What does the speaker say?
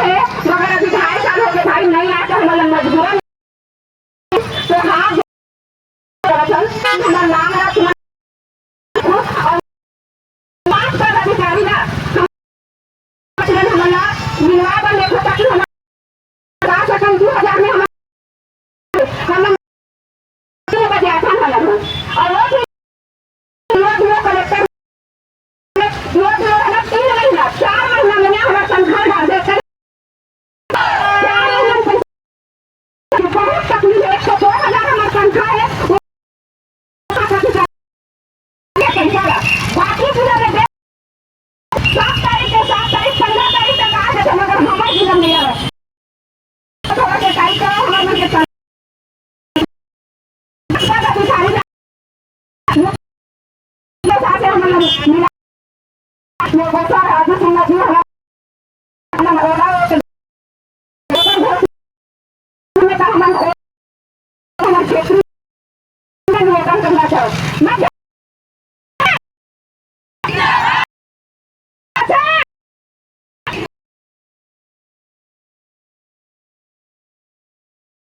है, मगर अभी 2.5 साल हो गए भाई नहीं आया तो हम मजबूरन तो हाँ हमारा नाम रहा और माफ कर अधिकारी ना हमारा मिलवा कर देखो ताकि हम 2,000 में हम बजे आता और वो कलेक्टर 3 महीना 4 महीना में हमारा तनख्वाह डाल देते बहुत तकलीफ है 102,000 हमारा तनख्वाह है बाकी जिला में 7 तारीख से 7 तारीख 15 तारीख तक आ जाते मगर हमारे जिला में नहीं आ रहा थोड़ा सा टाइट करो हमारे मन के क्षेत्र